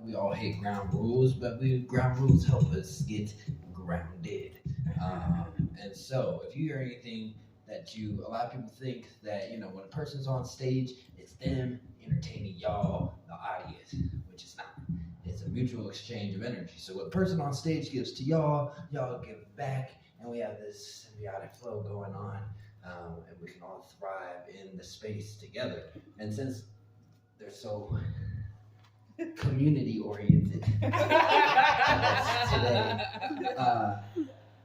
we all hate ground rules, but ground rules help us get grounded. And so, if you hear anything a lot of people think that, when a person's on stage, it's them entertaining y'all, the audience, which is not. It's a mutual exchange of energy. So what a person on stage gives to y'all give back, and we have this symbiotic flow going on, and we can all thrive in the space together. And since they're so community oriented today,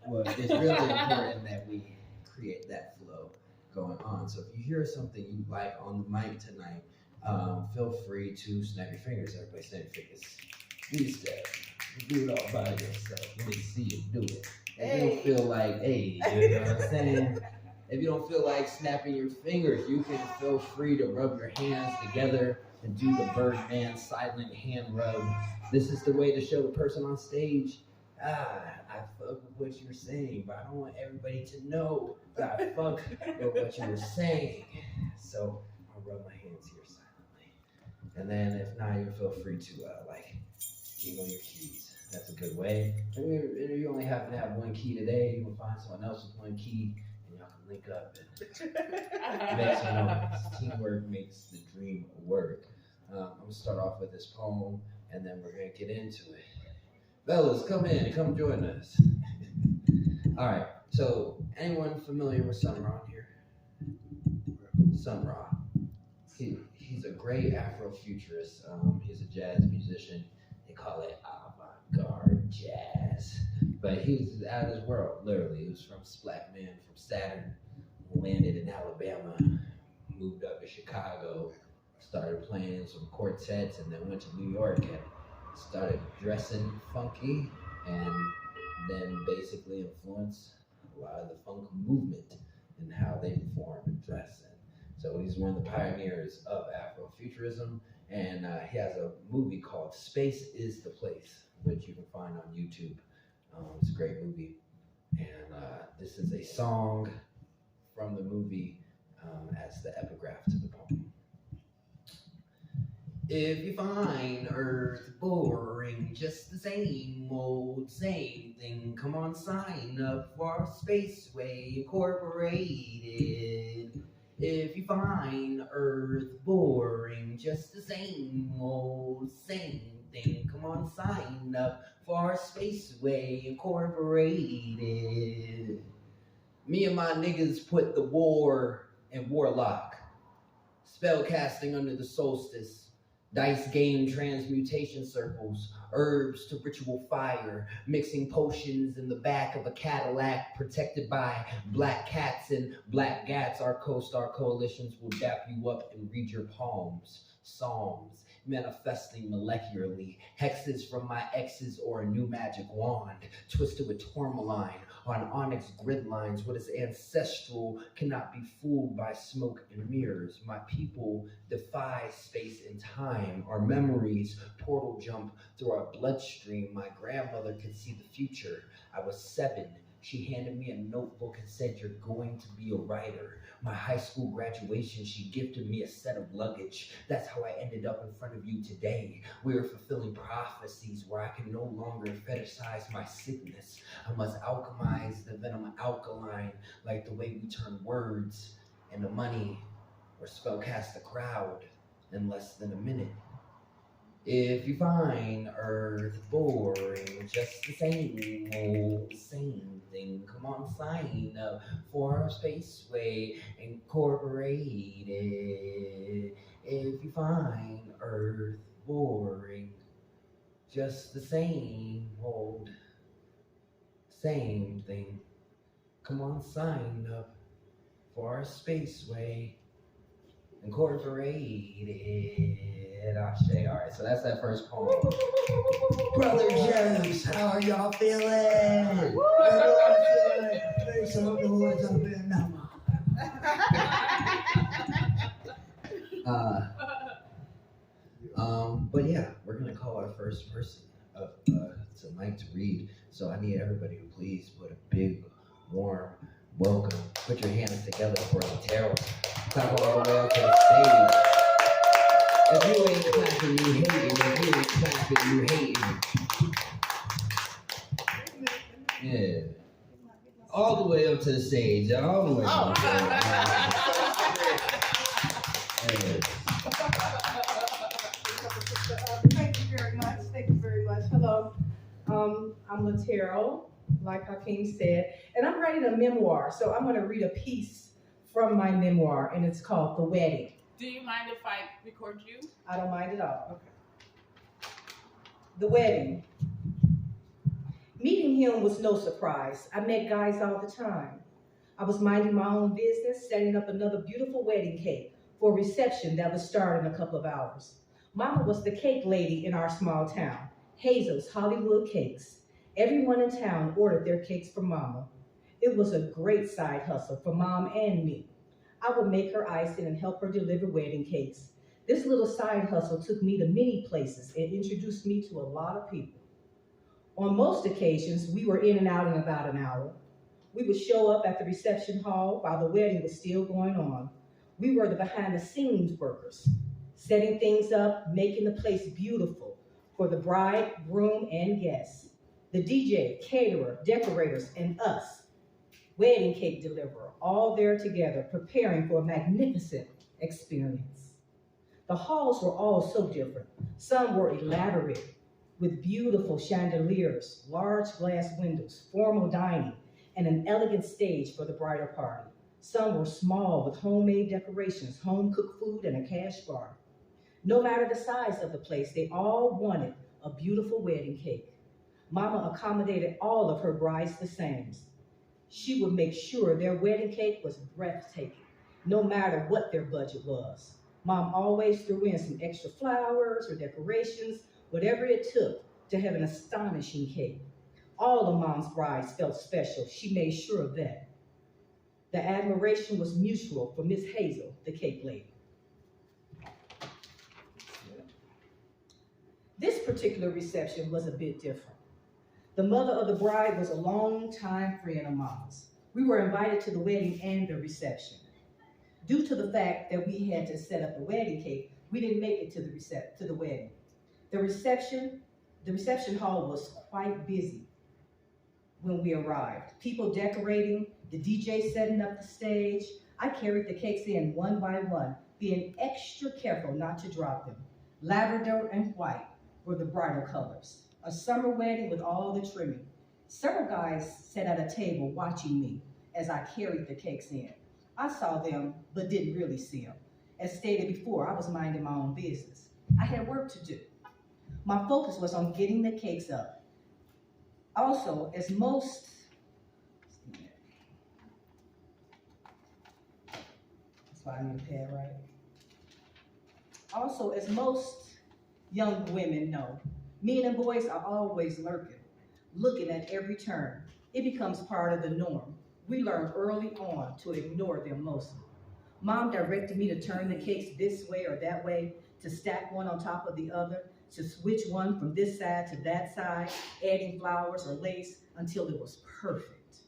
well, it's really important that we create that flow going on. So if you hear something you like on the mic tonight, feel free to snap your fingers. Everybody snap your fingers. Please do it all by yourself. Let me see you do it. If you don't feel like, hey, you know what I'm saying? If you don't feel like snapping your fingers, you can feel free to rub your hands together and do the Birdman silent hand rub. This is the way to show the person on stage, I fuck with what you're saying, but I don't want everybody to know that I fuck with what you were saying. So I'll rub my hands here silently. And then if not, you feel free to jiggle your keys. That's a good way. And if you only happen to have one key today, you can find someone else with one key, and y'all can link up and make some noise. Teamwork makes the dream work. I'm gonna start off with this poem, and then we're gonna get into it. Fellas, come in, come join us. All right, so anyone familiar with Sun Ra here? Sun Ra. He's a great Afrofuturist. He's a jazz musician. They call it avant-garde jazz. But he was out of his world, literally. He was from Black man from Saturn, landed in Alabama, moved up to Chicago, started playing some quartets, and then went to New York and started dressing funky, and then basically influenced a lot of the funk movement and how they perform and dress. And so he's one of the pioneers of Afrofuturism, and he has a movie called Space is the Place, which you can find on YouTube. It's a great movie, and this is a song from the movie as the epigraph to the poem. If you find Earth boring, just the same old same thing, come on, sign up for Spaceway Incorporated. If you find Earth boring, just the same old same thing, come on, sign up for Spaceway Incorporated. Me and my niggas put the war in Warlock, spell casting under the solstice. Dice game transmutation circles, herbs to ritual fire, mixing potions in the back of a Cadillac protected by black cats and black gats. Our co-star coalitions will dap you up and read your palms, psalms, manifesting molecularly, hexes from my exes or a new magic wand, twisted with tourmaline on onyx grid lines. What is ancestral cannot be fooled by smoke and mirrors. My people defy space and time. Our memories portal jump through our bloodstream. My grandmother could see the future. I was 7. She handed me a notebook and said, "You're going to be a writer." My high school graduation, she gifted me a set of luggage. That's how I ended up in front of you today. We are fulfilling prophecies where I can no longer fetishize my sickness. I must alchemize the venom alkaline, like the way we turn words into money or spellcast a crowd in less than a minute. If you find Earth boring, just the same old same thing, come on, sign up for Spaceway Incorporated. If you find Earth boring, just the same old same thing, come on, sign up for Spaceway Incorporated. Ashe. All right, so that's that first poem. Brother James, how are y'all feeling? Make some noise up in the But yeah, we're gonna call our first person up to mic to read. So I need everybody to please put a big, warm welcome. Put your hands together for Otero. Come all the way up to the stage. If you ain't clapping, you hating. If you ain't clapping, you hating. Yeah. All the way up to the stage. All the way up. Yeah. Thank you very much. Thank you very much. Hello. I'm Latero, like Hakeem said, and I'm writing a memoir. So I'm going to read a piece from my memoir, and it's called The Wedding. Do you mind if I record you? I don't mind at all. Okay. The Wedding. Meeting him was no surprise. I met guys all the time. I was minding my own business, setting up another beautiful wedding cake for a reception that would start in a couple of hours. Mama was the cake lady in our small town, Hazel's Hollywood Cakes. Everyone in town ordered their cakes from Mama. It was a great side hustle for Mom and me. I would make her icing and help her deliver wedding cakes. This little side hustle took me to many places and introduced me to a lot of people. On most occasions, we were in and out in about an hour. We would show up at the reception hall while the wedding was still going on. We were the behind the scenes workers, setting things up, making the place beautiful for the bride, groom, and guests. The DJ, caterer, decorators, and us, wedding cake deliverer, all there together, preparing for a magnificent experience. The halls were all so different. Some were elaborate, with beautiful chandeliers, large glass windows, formal dining, and an elegant stage for the bridal party. Some were small with homemade decorations, home-cooked food, and a cash bar. No matter the size of the place, they all wanted a beautiful wedding cake. Mama accommodated all of her brides the same. She would make sure their wedding cake was breathtaking, no matter what their budget was. Mom always threw in some extra flowers or decorations, whatever it took to have an astonishing cake. All of Mom's brides felt special. She made sure of that. The admiration was mutual for Miss Hazel, the cake lady. This particular reception was a bit different. The mother of the bride was a longtime friend of Mom's. We were invited to the wedding and the reception. Due to the fact that we had to set up the wedding cake, we didn't make it to the wedding. The reception hall was quite busy when we arrived. People decorating, the DJ setting up the stage. I carried the cakes in one by one, being extra careful not to drop them. Lavender and white were the bridal colors. A summer wedding with all the trimming. Several guys sat at a table watching me as I carried the cakes in. I saw them, but didn't really see them. As stated before, I was minding my own business. I had work to do. My focus was on getting the cakes up. Also, as most young women know, men and boys are always looking at every turn. It becomes part of the norm. We learn early on to ignore them mostly. Mom directed me to turn the cakes this way or that way, to stack one on top of the other, to switch one from this side to that side, adding flowers or lace until it was perfect.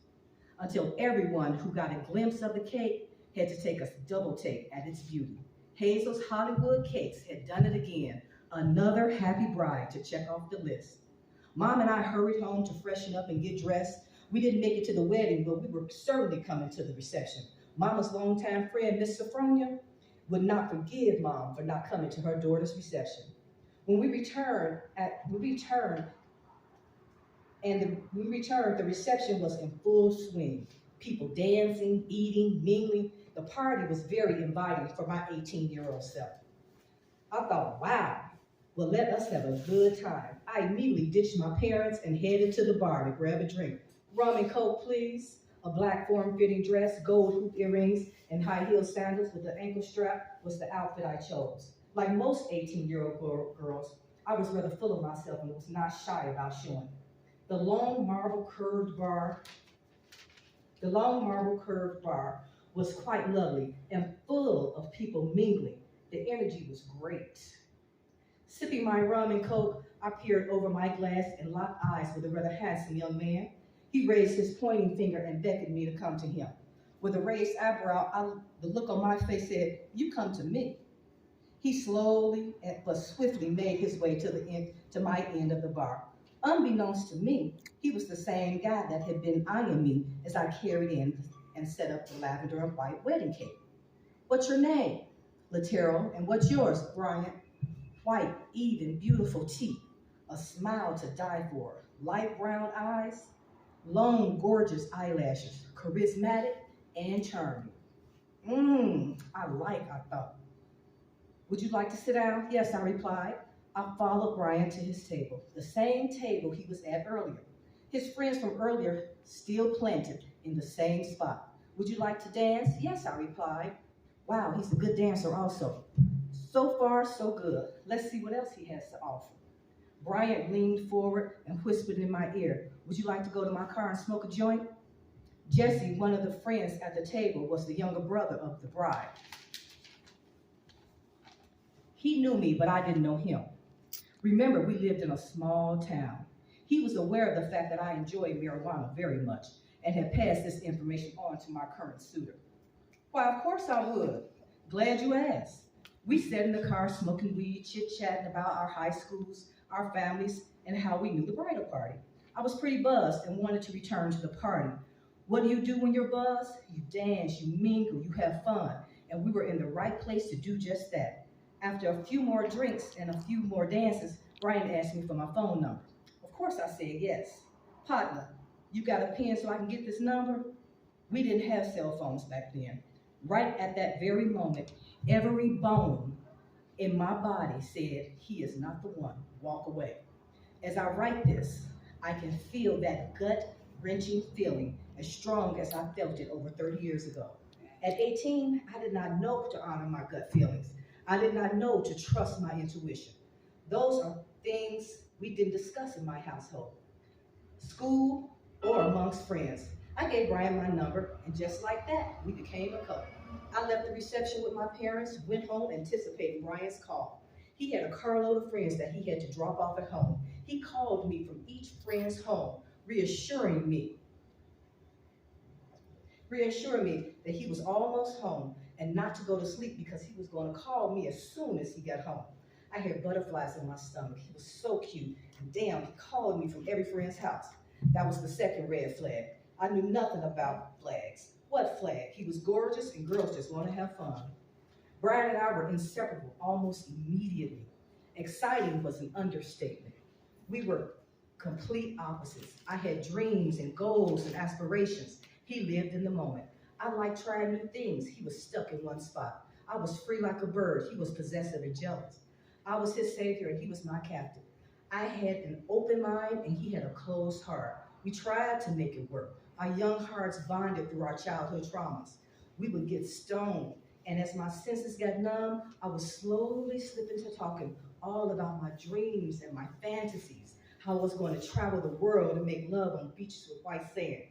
Until everyone who got a glimpse of the cake had to take a double take at its beauty. Hazel's Hollywood Cakes had done it again, another happy bride to check off the list. Mom and I hurried home to freshen up and get dressed. We didn't make it to the wedding, but we were certainly coming to the reception. Mama's longtime friend, Miss Sophronia, would not forgive Mom for not coming to her daughter's reception. When we returned, the reception was in full swing. People dancing, eating, mingling. The party was very inviting for my 18-year-old self. I thought, wow, well, let us have a good time. I immediately ditched my parents and headed to the bar to grab a drink. Rum and Coke, please. A black form-fitting dress, gold hoop earrings, and high-heel sandals with an ankle strap was the outfit I chose. Like most 18-year-old girls, I was rather full of myself and was not shy about showing it. The long marble curved bar was quite lovely and full of people mingling. The energy was great. Sipping my rum and Coke, I peered over my glass and locked eyes with a rather handsome young man. He raised his pointing finger and beckoned me to come to him. With a raised eyebrow, the look on my face said, "You come to me." He slowly but swiftly made his way to my end of the bar. Unbeknownst to me, he was the same guy that had been eyeing me as I carried in and set up the lavender and white wedding cake. What's your name? Latero. And what's yours, Bryant? White, even, beautiful teeth, a smile to die for, light brown eyes, long, gorgeous eyelashes, charismatic and charming. I thought. Would you like to sit down? Yes, I replied. I followed Brian to his table, the same table he was at earlier. His friends from earlier still planted in the same spot. Would you like to dance? Yes, I replied. Wow, he's a good dancer also. So far, so good. Let's see what else he has to offer. Bryant leaned forward and whispered in my ear, would you like to go to my car and smoke a joint? Jesse, one of the friends at the table, was the younger brother of the bride. He knew me, but I didn't know him. Remember, we lived in a small town. He was aware of the fact that I enjoyed marijuana very much and had passed this information on to my current suitor. Why, of course I would. Glad you asked. We sat in the car smoking weed, chit-chatting about our high schools, our families, and how we knew the bridal party. I was pretty buzzed and wanted to return to the party. What do you do when you're buzzed? You dance, you mingle, you have fun, and we were in the right place to do just that. After a few more drinks and a few more dances, Brian asked me for my phone number. Of course I said yes. Partner, you got a pen so I can get this number? We didn't have cell phones back then. Right at that very moment, every bone in my body said, he is not the one, walk away. As I write this, I can feel that gut-wrenching feeling as strong as I felt it over 30 years ago. At 18, I did not know to honor my gut feelings. I did not know to trust my intuition. Those are things we didn't discuss in my household, school, or amongst friends. I gave Brian my number, and just like that, we became a couple. I left the reception with my parents, went home anticipating Brian's call. He had a carload of friends that he had to drop off at home. He called me from each friend's home, reassuring me that he was almost home and not to go to sleep because he was going to call me as soon as he got home. I had butterflies in my stomach. He was so cute. And damn, he called me from every friend's house. That was the second red flag. I knew nothing about flags. What flag? He was gorgeous and girls just want to have fun. Brian and I were inseparable almost immediately. Exciting was an understatement. We were complete opposites. I had dreams and goals and aspirations. He lived in the moment. I liked trying new things. He was stuck in one spot. I was free like a bird. He was possessive and jealous. I was his savior and he was my captain. I had an open mind and he had a closed heart. We tried to make it work. Our young hearts bonded through our childhood traumas. We would get stoned, and as my senses got numb, I would slowly slip into talking all about my dreams and my fantasies, how I was going to travel the world and make love on beaches with white sand.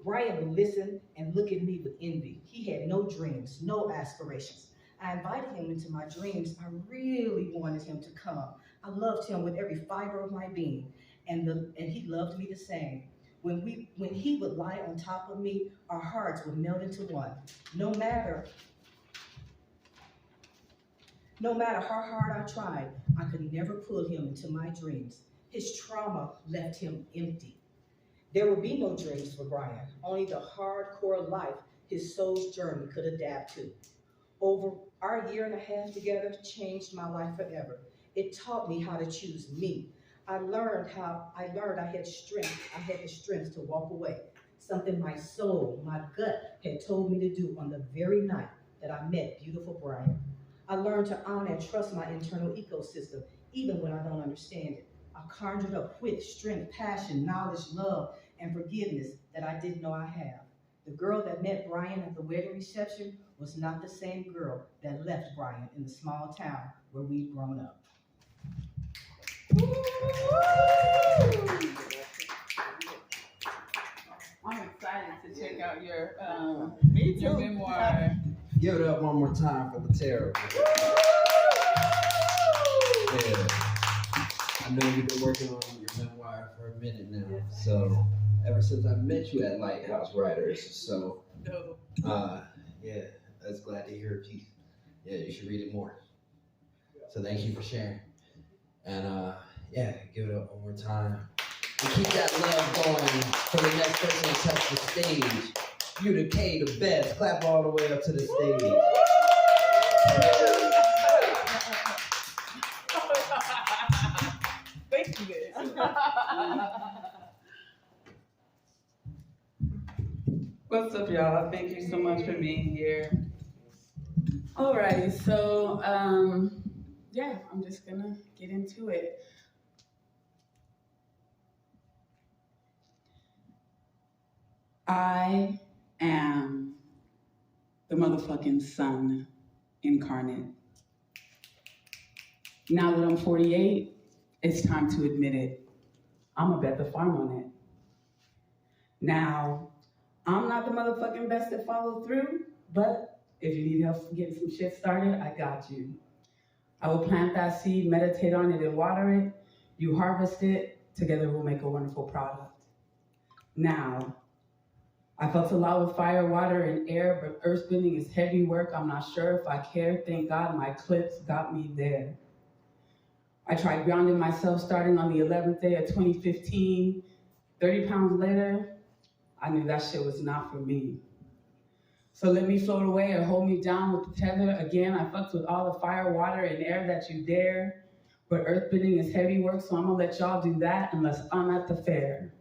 Brian would listen and look at me with envy. He had no dreams, no aspirations. I invited him into my dreams. I really wanted him to come. I loved him with every fiber of my being, and he loved me the same. When he would lie on top of me, our hearts would melt into one. No matter how hard I tried, I could never pull him into my dreams. His trauma left him empty. There would be no dreams for Brian, only the hardcore life his soul's journey could adapt to. Over our year and a half together changed my life forever. It taught me how to choose me. I learned I had the strength to walk away, something my soul, my gut had told me to do on the very night that I met beautiful Brian. I learned to honor and trust my internal ecosystem, even when I don't understand it. I conjured up wit, strength, passion, knowledge, love, and forgiveness that I didn't know I have. The girl that met Brian at the wedding reception was not the same girl that left Brian in the small town where we'd grown up. I'm excited to check out your Me your too. memoir. Give it up one more time for Latero. Yeah. I know you've been working on your memoir for a minute now. So ever since I met you at Lighthouse Writers. So yeah, I was glad to hear it. You should read it more. So thank you for sharing. And yeah, give it up one more time. And keep that love going for the next person to touch the stage. You the K, the best. Clap all the way up to the stage. Thank you, guys. What's up, y'all? Thank you so much for being here. Alrighty, so yeah, I'm just gonna get into it. I am the motherfucking sun incarnate. Now that I'm 48, it's time to admit it. I'm gonna bet the farm on it. Now, I'm not the motherfucking best at follow through, but if you need help getting some shit started, I got you. I will plant that seed, meditate on it, and water it. You harvest it. Together we'll make a wonderful product. Now, I felt a lot with fire, water, and air, but earthbending is heavy work. I'm not sure if I care. Thank God my clips got me there. I tried grounding myself starting on the 11th day of 2015. 30 pounds later, I knew that shit was not for me. So let me float away or hold me down with the tether. Again, I fucked with all the fire, water, and air that you dare. But earthbending is heavy work, so I'm gonna let y'all do that unless I'm at the fair.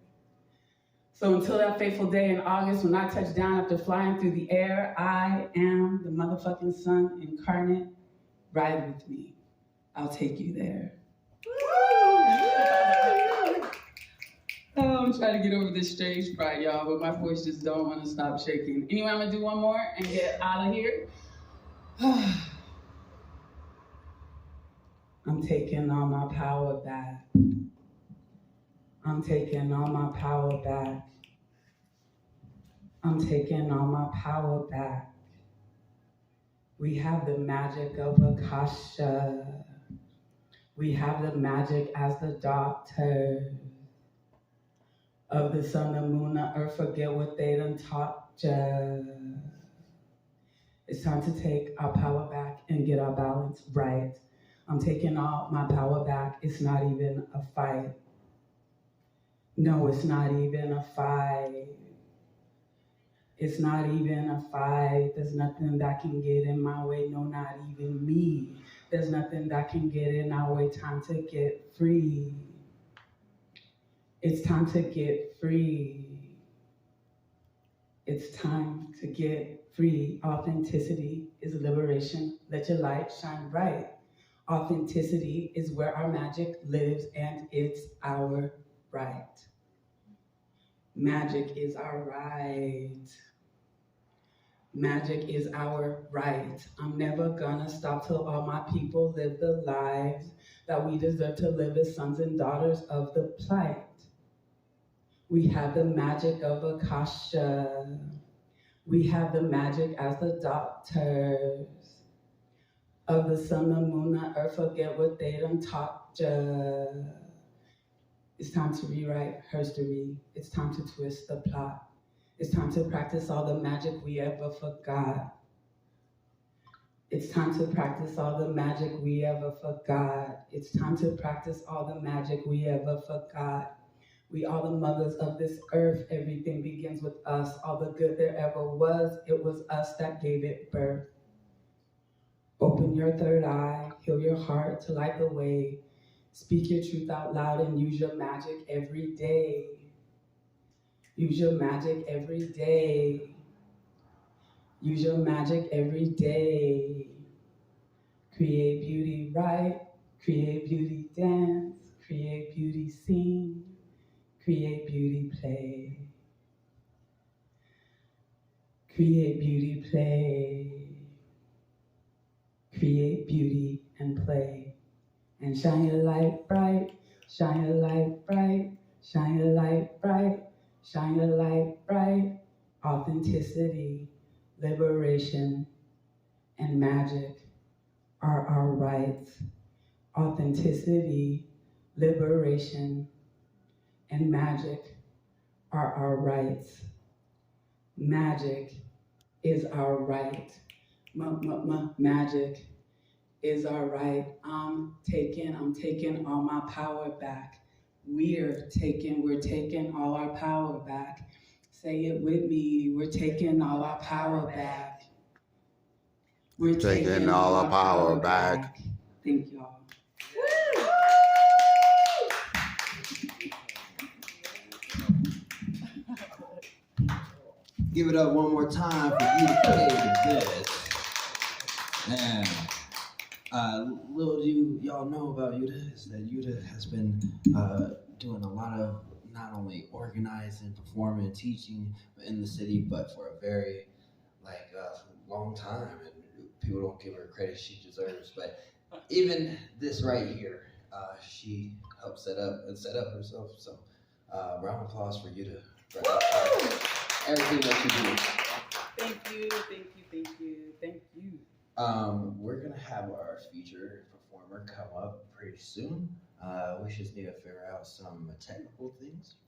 So until that fateful day in August when I touch down after flying through the air, I am the motherfucking sun incarnate. Ride with me. I'll take you there. Oh, I'm trying to get over this stage fright, y'all, but my voice just don't want to stop shaking. Anyway, I'm gonna do one more and get out of here. I'm taking all my power back. I'm taking all my power back. I'm taking all my power back. We have the magic of Akasha. We have the magic as the doctor of the sun, the moon, the earth. Forget what they done taught ya. It's time to take our power back and get our balance right. I'm taking all my power back. It's not even a fight. No, it's not even a fight. It's not even a fight. There's nothing that can get in my way. No, not even me. There's nothing that can get in our way. Time to get free. It's time to get free. It's time to get free. Authenticity is liberation. Let your light shine bright. Authenticity is where our magic lives, and it's our right. Magic is our right. Magic is our right. I'm never gonna stop till all my people live the lives that we deserve to live as sons and daughters of the plight. We have the magic of Akasha. We have the magic as the doctors of the sun, the moon, the earth. Forget what they done taught ya. It's time to rewrite history. It's time to twist the plot. It's time to practice all the magic we ever forgot. It's time to practice all the magic we ever forgot. It's time to practice all the magic we ever forgot. We are the mothers of this earth. Everything begins with us. All the good there ever was, it was us that gave it birth. Open your third eye, heal your heart to light the way. Speak your truth out loud and use your magic every day. Use your magic every day. Use your magic every day. Create beauty right, create beauty dance, create beauty sing, create beauty play. Create beauty play. Create beauty and play. And shine your light bright, shine your light bright, shine your light bright, shine your light bright. Authenticity, liberation, and magic are our rights. Authenticity, liberation, and magic are our rights. Magic is our right. Magic is our right. I'm taking all my power back. We're taking all our power back. Say it with me. We're taking all our power back. We're taking all our power back. Thank y'all. Give it up one more time for Yuta Davis. Man, little do y'all know about Yuta is that Yuta has been doing a lot of not only organizing, performing, and teaching in the city, but for a very long time, and people don't give her credit she deserves. But even this right here, she helped set up herself. So, round of applause for Yuta for everything that you do. Thank you. We're gonna have our featured performer come up pretty soon. We just need to figure out some technical things